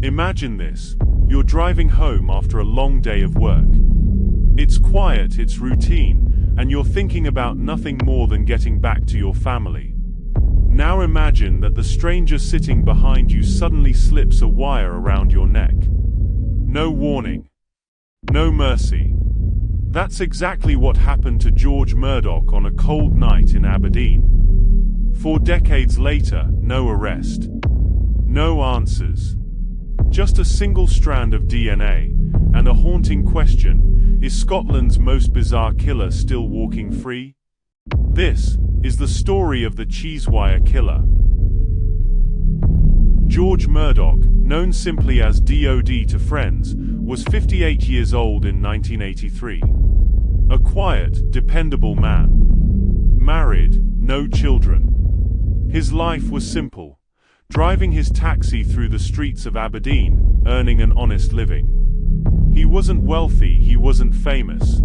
Imagine this. You're driving home after a long day of work. It's quiet, it's routine, and you're thinking about nothing more than getting back to your family. Now imagine that the stranger sitting behind you suddenly slips a wire around your neck. No warning. No mercy. That's exactly what happened to George Murdoch on a cold night in Aberdeen. 4 decades later, no arrest. No answers. Just a single strand of DNA, and a haunting question: is Scotland's most bizarre killer still walking free? This is the story of the Cheesewire Killer. George Murdoch, known simply as DOD to friends, was 58 years old in 1983. A quiet, dependable man. Married, no children. His life was simple: driving his taxi through the streets of Aberdeen, earning an honest living. He wasn't wealthy, he wasn't famous.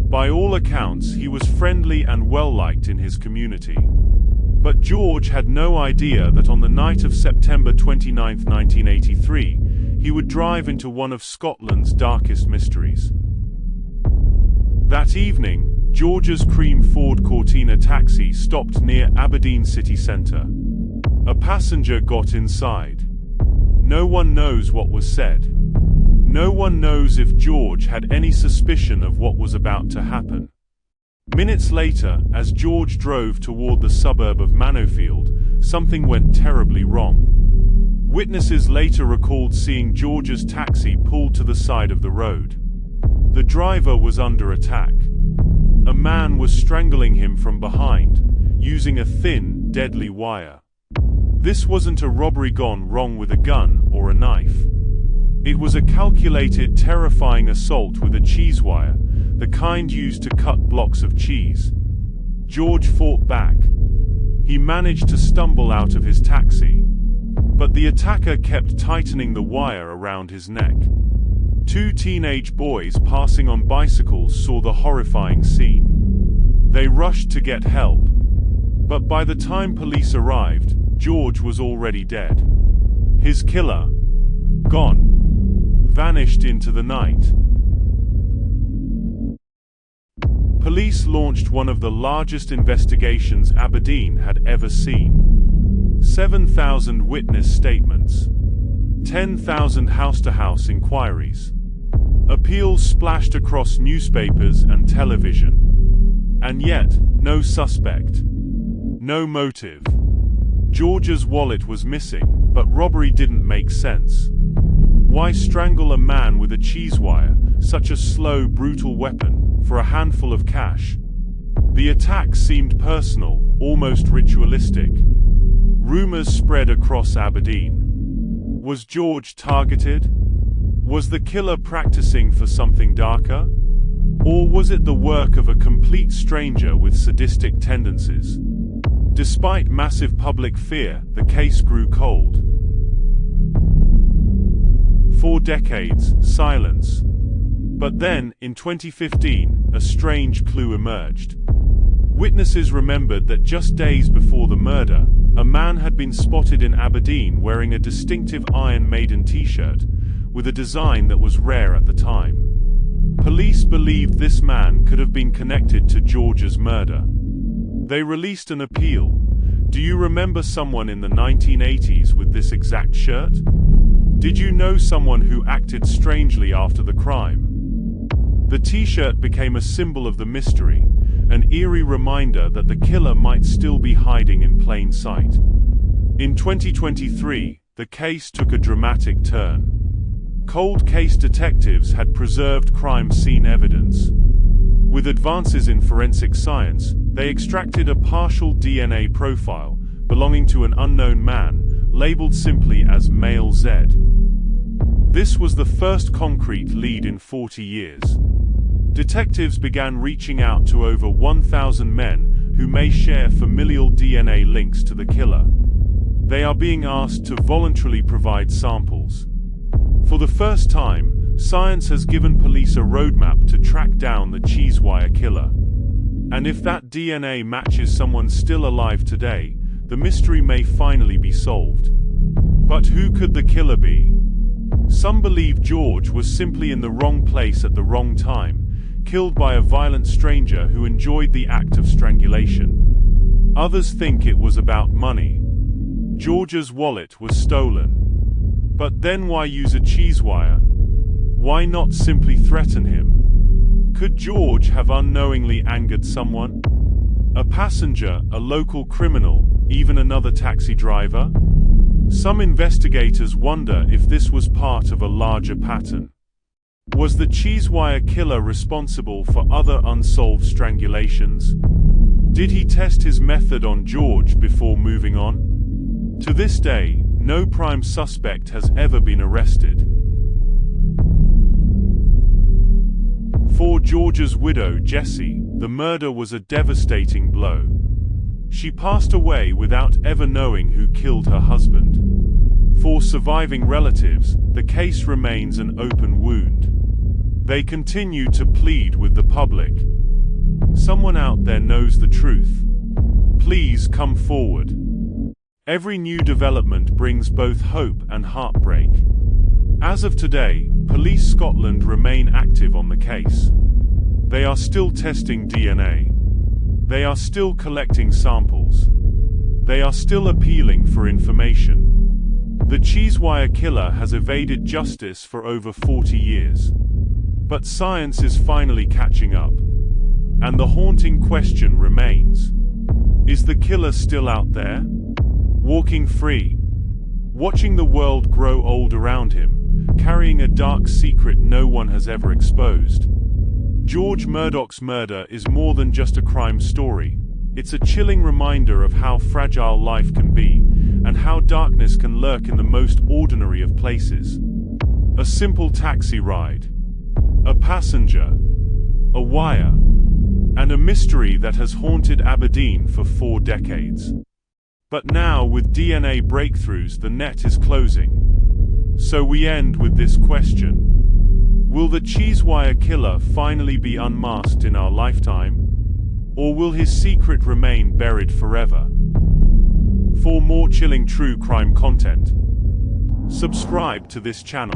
By all accounts, he was friendly and well-liked in his community. But George had no idea that on the night of September 29, 1983, he would drive into one of Scotland's darkest mysteries. That evening, George's cream Ford Cortina taxi stopped near Aberdeen city centre. A passenger got inside. No one knows what was said. No one knows if George had any suspicion of what was about to happen. Minutes later, as George drove toward the suburb of Mannowfield, something went terribly wrong. Witnesses later recalled seeing George's taxi pulled to the side of the road. The driver was under attack. A man was strangling him from behind, using a thin, deadly wire. This wasn't a robbery gone wrong with a gun or a knife. It was a calculated, terrifying assault with a cheese wire, the kind used to cut blocks of cheese. George fought back. He managed to stumble out of his taxi. But the attacker kept tightening the wire around his neck. 2 teenage boys passing on bicycles saw the horrifying scene. They rushed to get help. But by the time police arrived, George was already dead. His killer, gone, vanished into the night. Police launched one of the largest investigations Aberdeen had ever seen. 7,000 witness statements. 10,000 house-to-house inquiries. Appeals splashed across newspapers and television. And yet, no suspect. No motive. George's wallet was missing, but robbery didn't make sense. Why strangle a man with a cheese wire, such a slow, brutal weapon, for a handful of cash? The attack seemed personal, almost ritualistic. Rumors spread across Aberdeen. Was George targeted? Was the killer practicing for something darker? Or was it the work of a complete stranger with sadistic tendencies? Despite massive public fear, the case grew cold. 4 decades, silence. But then, in 2015, a strange clue emerged. Witnesses remembered that just days before the murder, a man had been spotted in Aberdeen wearing a distinctive Iron Maiden t-shirt, with a design that was rare at the time. Police believed this man could have been connected to George's murder. They released an appeal. Do you remember someone in the 1980s with this exact shirt? Did you know someone who acted strangely after the crime? The t-shirt became a symbol of the mystery, an eerie reminder that the killer might still be hiding in plain sight. In 2023, the case took a dramatic turn. Cold case detectives had preserved crime scene evidence. With advances in forensic science, they extracted a partial DNA profile belonging to an unknown man, labeled simply as Male Z. This was the first concrete lead in 40 years. Detectives began reaching out to over 1,000 men who may share familial DNA links to the killer. They are being asked to voluntarily provide samples. For the first time, science has given police a roadmap to track down the Cheesewire Killer. And if that DNA matches someone still alive today, the mystery may finally be solved. But who could the killer be? Some believe George was simply in the wrong place at the wrong time, killed by a violent stranger who enjoyed the act of strangulation. Others think it was about money. George's wallet was stolen. But then why use a cheesewire? Why not simply threaten him? Could George have unknowingly angered someone? A passenger, a local criminal, even another taxi driver? Some investigators wonder if this was part of a larger pattern. Was the Cheesewire killer responsible for other unsolved strangulations? Did he test his method on George before moving on? To this day, no prime suspect has ever been arrested. For George's widow, Jessie, the murder was a devastating blow. She passed away without ever knowing who killed her husband. For surviving relatives, the case remains an open wound. They continue to plead with the public. Someone out there knows the truth. Please come forward. Every new development brings both hope and heartbreak. As of today, Police Scotland remain active on the case. They are still testing DNA. They are still collecting samples. They are still appealing for information. The Cheesewire killer has evaded justice for over 40 years. But science is finally catching up. And the haunting question remains. Is the killer still out there? Walking free? Watching the world grow old around him, carrying a dark secret no one has ever exposed? George Murdoch's murder is more than just a crime story. It's a chilling reminder of how fragile life can be, and how darkness can lurk in the most ordinary of places. A simple taxi ride, a passenger, a wire, and a mystery that has haunted Aberdeen for 4 decades. But now, with DNA breakthroughs, the net is closing. So we end with this question. Will the Cheesewire killer finally be unmasked in our lifetime? Or will his secret remain buried forever? For more chilling true crime content, subscribe to this channel.